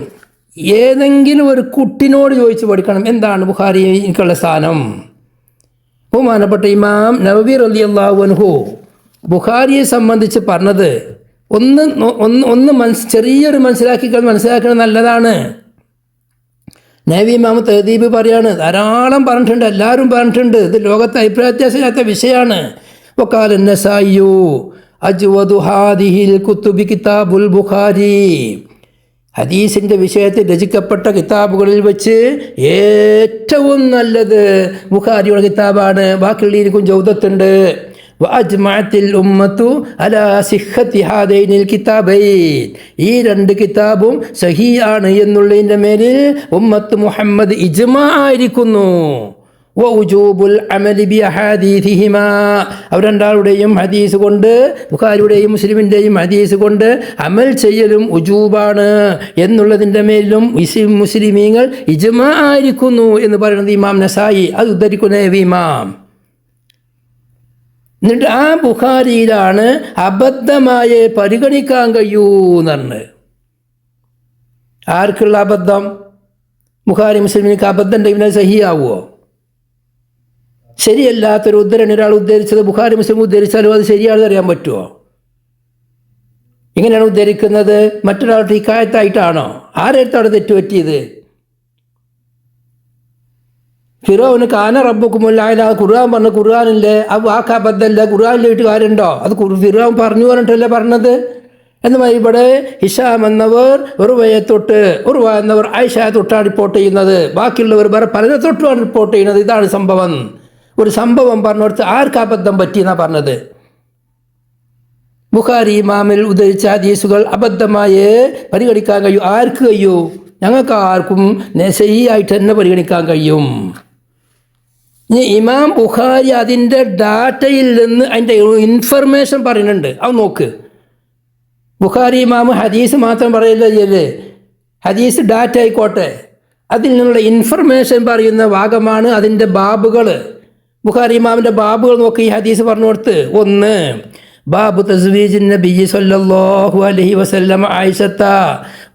ഏതെങ്കിലും ഒരു കുട്ടിനോട് ചോദിച്ച് പഠിക്കണം, എന്താണ് ബുഖാരിക്കുള്ള സ്ഥാനം. ബഹുമാനപ്പെട്ട ഇമാം നവവി റളിയല്ലാഹു അൻഹു ബുഖാരിയെ സംബന്ധിച്ച് പറഞ്ഞത് ചെറിയൊരു മനസ്സിലാക്കണം നല്ലതാണ്. നബി ഇമാം തഹദീബ് പറയാണ്, ധാരാളം പറഞ്ഞിട്ടുണ്ട്, എല്ലാവരും പറഞ്ഞിട്ടുണ്ട്. ഇത് ലോകത്തെ അഭിപ്രായ വ്യത്യാസമില്ലാത്ത വിഷയമാണ്. വഖാല അൻ-നസാഇയു അജ്വദു ഹാദിഹിൽ കുത്തുബി കിതാബുൽ ബുഖാരി. ഹദീസിൻ്റെ വിഷയത്തിൽ രചിക്കപ്പെട്ട കിതാബുകളിൽ വെച്ച് ഏറ്റവും നല്ലത് ബുഖാരിയുടെ കിതാബാണ്. ബാക്കിയുള്ളതിനും ജൗദത്തുണ്ട്. വഅജ്മഅത്തിൽ ഉമ്മത്തു അലാ സിഹ്ഹത്തി ഹാദൈനിൽ കിതാബൈൻ. ഈ 2 കിതാബും സഹീഹാണ് എന്നുള്ളതിൻ്റെ മേലിൽ ഉമ്മത്ത് മുഹമ്മദ് ഇജ്മാ ആയിരിക്കുന്നു. വഉജൂബുൽ അമലി ബിഅഹാദീസിഹിമാ. അവർ രണ്ടാളുടെയും ഹദീസ് കൊണ്ട്, ബുഖാരിയുടെയും മുസ്ലിമിൻ്റെയും ഹദീസ് കൊണ്ട് അമൽ ചെയ്യലും ഉജൂബാണ് എന്നുള്ളതിൻ്റെ മേലും മുസ്ലിമീങ്ങൾ ഇജ്മാ ആയിരിക്കുന്നു എന്ന് പറയുന്നത് ഇമാം നസായി. അത് ഉദ്ധരിക്കുന്ന ഇമാം. എന്നിട്ട് ആ ബുഖാരിയിലാണ് അബദ്ധമായി പരിഗണിക്കാൻ കഴിയൂ എന്ന്. ആർക്കുള്ള അബദ്ധം? ബുഖാരി മുസ്ലിമിനൊക്കെ അബദ്ധം ഉണ്ടെങ്കിൽ സഹിയാവുമോ? ശരിയല്ലാത്തൊരു ഉദ്ധരണി ഒരാൾ ഉദ്ധരിച്ചത് ബുഖാരി മുസ്ലിം ഉദ്ധരിച്ചാലും അത് ശരിയാണെന്ന് അറിയാൻ പറ്റുമോ? എങ്ങനെയാണ് ഉദ്ധരിക്കുന്നത്? മറ്റൊരാളുടെ ഹിക്കായത്തായിട്ടാണോ? ആരെടുത്താണ് തെറ്റുപറ്റിയത്? ഫിറോന് കാന റബ്ബുക്കുമുല്ലായ ഖുർആൻ പറഞ്ഞ ഖുർആനില്ലേ, ആ വാക്ക് അബദ്ധമല്ല, ഖുർആനിലായിട്ട് കാര്യമുണ്ടോ? അത് ഫിറോൻ പറഞ്ഞു പറഞ്ഞിട്ടല്ലേ പറഞ്ഞത്. എന്നാൽ ഇവിടെ ഹിഷാം എന്നവർ ഉർവയെ തൊട്ട്, ഉർവ എന്നവർ ആയിഷയെ തൊട്ടാണ് റിപ്പോർട്ട് ചെയ്യുന്നത്, ബാക്കിയുള്ളവർ വേറെ പലരെ തൊട്ടുമാണ് റിപ്പോർട്ട് ചെയ്യുന്നത്. ഇതാണ് സംഭവം. ഒരു സംഭവം പറഞ്ഞോടത്ത് ആർക്ക് അബദ്ധം പറ്റിയെന്നാണ് പറഞ്ഞത്. ബുഖാരി ഇമാമിൽ ഉദ്ധരിച്ച ഹദീസുകൾ അബദ്ധമായി പരിഗണിക്കാൻ കഴിയും. ആർക്ക് കഴിയൂ? ഞങ്ങൾക്ക് ആർക്കും ശരിയായിട്ട് തന്നെ പരിഗണിക്കാൻ കഴിയും. ഇനി ഇമാം ബുഖാരി അതിൻ്റെ ഡാറ്റയിൽ നിന്ന് അതിൻ്റെ ഇൻഫർമേഷൻ പറയുന്നുണ്ട്. അത് നോക്ക്. ബുഖാരി ഇമാം ഹദീസ് മാത്രം പറയില്ലേ, ഹദീസ് ഡാറ്റ ആയിക്കോട്ടെ, അതിൽ നിന്നുള്ള ഇൻഫർമേഷൻ പറയുന്ന ഭാഗമാണ് അതിൻ്റെ ബാബുകൾ. ബുഖാരി ഇമാമിൻ്റെ ബാബുകൾ നോക്കി ഈ ഹദീസ് പറഞ്ഞു കൊടുത്ത്. 1 ബാബു തസ്വീജിൻ നബി സല്ലല്ലാഹു അലൈഹി വസല്ലം ആയിഷത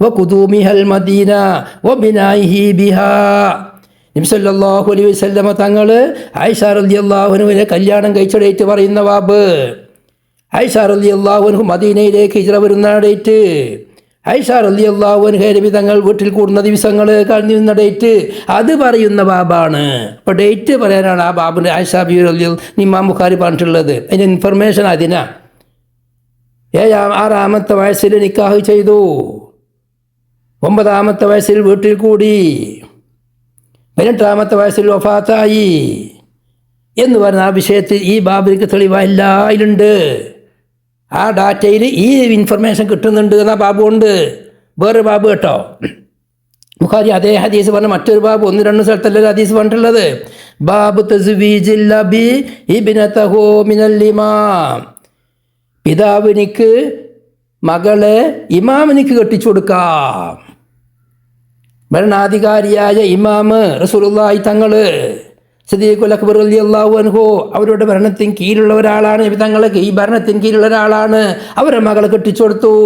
വഖുദൂമിഹൽ മദീന വബിനായിഹി ബിഹാ. നബി സല്ലല്ലാഹു അലൈഹി വസല്ലം തങ്ങൾ ആയിഷ റളിയല്ലാഹു അൻഹയെ കല്യാണം കഴിച്ച ഡേറ്റ് പറയുന്ന ബാബ്. ആയിഷ റളിയല്ലാഹു അൻഹു മദീനയിലേക്ക് ഹിജ്റ വരുന്ന ഡേറ്റ്. ആയിഷ റളിയല്ലാഹു അൻഹ നബി തങ്ങൾ വീട്ടിൽ കൂടുന്ന ദിവസങ്ങൾ കഴിഞ്ഞിരുന്ന ഡേറ്റ് അത് പറയുന്ന ബാബാണ്. അപ്പോൾ ഡേറ്റ് പറയാനാണ് ആ ബാബിൻ്റെ ആയിഷ ബിബി റളിയല്ലാഹു ഇമാം ബുഖാരി പറഞ്ഞിട്ടുള്ളത്. അതിൻ്റെ ഇൻഫർമേഷൻ അതിനാ. 6-ാമത്തെ വയസ്സിൽ നിക്കാഹ് ചെയ്തു, 9-ാമത്തെ വയസ്സിൽ വീട്ടിൽ കൂടി, 18-ാമത്തെ വയസ്സിൽ വഫാത്തായി എന്ന് പറഞ്ഞ ആ വിഷയത്തിൽ ഈ ബാബിലേക്ക് തെളിവെല്ലായിലുണ്ട്. ആ ഡാറ്റയിൽ ഈ ഇൻഫർമേഷൻ കിട്ടുന്നുണ്ട് എന്നാ ബാബു ഉണ്ട്. വേറൊരു ബാബു കേട്ടോ, ബുഖാരി അതേ ഹദീസ് പറഞ്ഞ മറ്റൊരു ബാബു 1-2 സ്ഥലത്തല്ലേ ഹദീസ് പറഞ്ഞിട്ടുള്ളത്. ബാബു തസ്വീജിൽ അബി ഇബ്നതഹു മിനൽ ഇമാം. പിതാവിനിക്ക് മകളെ ഇമാമിനിക്ക് കെട്ടിച്ചു കൊടുക്കാം. ഭരണാധികാരിയായ ഇമാമ് റസൂലുള്ളാഹി തങ്ങൾ സിദ്ദീഖുൽ അക്ബർ റളിയല്ലാഹു അൻഹു അവരുടെ ഭരണത്തിന് കീഴിലുള്ള ഒരാളാണ്. നബി തങ്ങളൊക്കെ ഈ ഭരണത്തിന് കീഴിലുള്ള ഒരാളാണ്. അവരുടെ മകളെ കെട്ടിച്ചു കൊടുത്തു.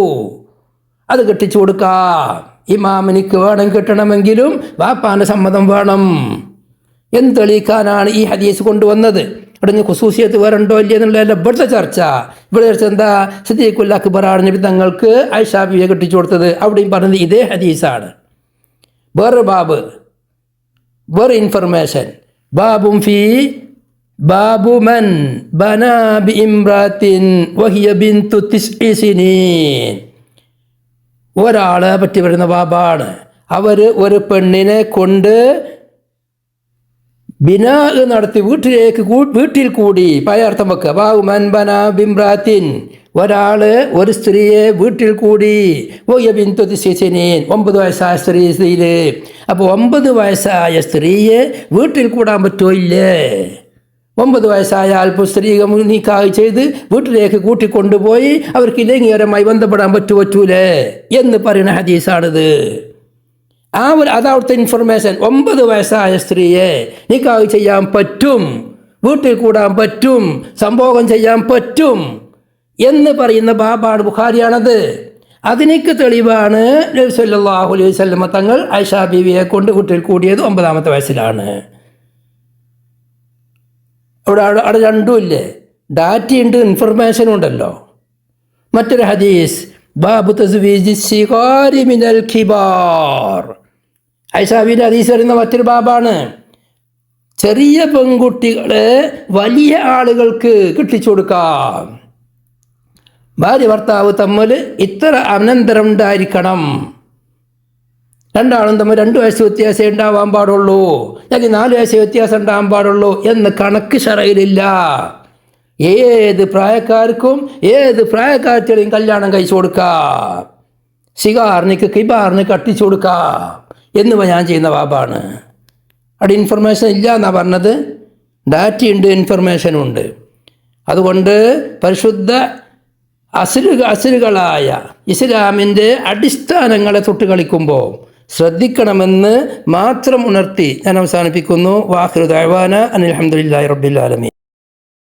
അത് കെട്ടിച്ചു കൊടുക്കാം. ഇമാമിനിക്ക് വേണം കിട്ടണമെങ്കിലും വാപ്പാൻ്റെ സമ്മതം വേണം എന്ന് തെളിയിക്കാനാണ് ഈ ഹദീസ് കൊണ്ടുവന്നത്. അവിടെ ഖുസൂസിയത്ത് വേറെ ഉണ്ടോ ഇല്ല എന്നുള്ളതല്ല ഇവിടുത്തെ ചർച്ച. ഇവിടെ ചർച്ച എന്താ? സിദ്ദീഖുൽ അക്ബറാണ് നബി തങ്ങൾക്ക് ആയിഷ ബീവിയെ കെട്ടിച്ചു കൊടുത്തത്. അവിടെയും പറഞ്ഞത് ഇതേ ഹദീസാണ്. വേറെ ബാബ്, വേറെ ഇൻഫർമേഷൻ. ബാബും ഫീ ബാബു മൻ ബനാ ബി ഇംറാത്തിൻ വഹിയ ബിന്തു തിസ്ഇ സിനീൻ. ഒരാളെ പറ്റി വരുന്ന ബാബാണ്. അവർ ഒരു പെണ്ണിനെ കൊണ്ട് ബിനാ നടത്തി വീട്ടിൽ കൂടി പയാർത്ഥം വെക്കുക. ബാബു മൻ ബനാ ബിംറാത്തിൻ, ഒരാൾ ഒരു സ്ത്രീയെ വീട്ടിൽ കൂടി. വഹിയ ബിന്തു തിസ്ഇ സിനീൻ, 9 വയസ്സായ സ്ത്രീയിൽ. അപ്പോൾ 9 വയസ്സായ സ്ത്രീയെ വീട്ടിൽ കൂടാൻ പറ്റുമോ ഇല്ലേ? 9 വയസ്സായാൽ സ്ത്രീ നിക്കാഹ് ചെയ്ത് വീട്ടിലേക്ക് കൂട്ടിക്കൊണ്ടുപോയി അവർക്ക് ലൈംഗികപരമായി ബന്ധപ്പെടാൻ പറ്റൂലേ എന്ന് പറയുന്ന ഹദീസാണിത്. അതവിടുത്തെ ഇൻഫർമേഷൻ. 9 വയസ്സായ സ്ത്രീയെ നിക്കാഹ് ചെയ്യാൻ പറ്റും, വീട്ടിൽ കൂടാൻ പറ്റും, സംഭോഗം ചെയ്യാൻ പറ്റും എന്ന് പറയുന്ന ബാബാണ്, ബുഖാരിയാണത്. അതിനൊക്കെ തെളിവാണ് നബി സല്ലല്ലാഹു അലൈഹി വസല്ലം തങ്ങൾ ആയിഷ ബീവിയെ കൊണ്ട് വീട്ടിൽ കൂടിയത് 9ാമത്തെ വയസ്സിലാണ്. അവിടെ രണ്ടുമില്ലേ, ഡാറ്റയുണ്ട്, ഇൻഫർമേഷനും ഉണ്ടല്ലോ. മറ്റൊരു ഹദീസ്, ബാബു തസ്വീജി സിഗാരി മിനൽ കിബാർ. ആയിഷ ബീവിയുടെ ഹദീസ് വരുന്ന മറ്റൊരു ബാബാണ്. ചെറിയ പെൺകുട്ടികളെ വലിയ ആളുകൾക്ക് കെട്ടിച്ചു കൊടുക്കാം. ഭാര്യ ഭർത്താവ് തമ്മിൽ ഇത്ര അനന്തരം ഉണ്ടായിരിക്കണം. രണ്ടാളും തമ്മിൽ 2 വയസ്സ് വ്യത്യാസം ഉണ്ടാവാൻ പാടുള്ളൂ, അല്ലെങ്കിൽ 4 വയസ്സ് വ്യത്യാസം ഉണ്ടാകാൻ പാടുള്ളൂ എന്ന് കണക്ക് ശറയിലില്ല. ഏത് പ്രായക്കാർക്കും ഏത് പ്രായക്കാർക്കും കല്യാണം കഴിച്ചു കൊടുക്കാം. സിഗാറിനിക്ക് കിബാറിന് കട്ടിച്ചു കൊടുക്കാം എന്നിവ ഞാൻ ചെയ്യുന്ന ബാബാണ്. അവിടെ ഇൻഫർമേഷൻ ഇല്ല എന്നാണ് പറഞ്ഞത്. ഡാറ്റയുണ്ട്, ഇൻഫർമേഷനും ഉണ്ട്. അതുകൊണ്ട് പരിശുദ്ധ അസുലുകളായ ഇസ്ലാമിൻ്റെ അടിസ്ഥാനങ്ങളെ തൊട്ട് കളിക്കുമ്പോൾ ശ്രദ്ധിക്കണമെന്ന് മാത്രം ഉണർത്തി ഞാൻ അവസാനിപ്പിക്കുന്നു. വാഖിറു ദഅ്വാനാ അനിൽ ഹംദുലില്ലാഹി റബ്ബിൽ ആലമീൻ.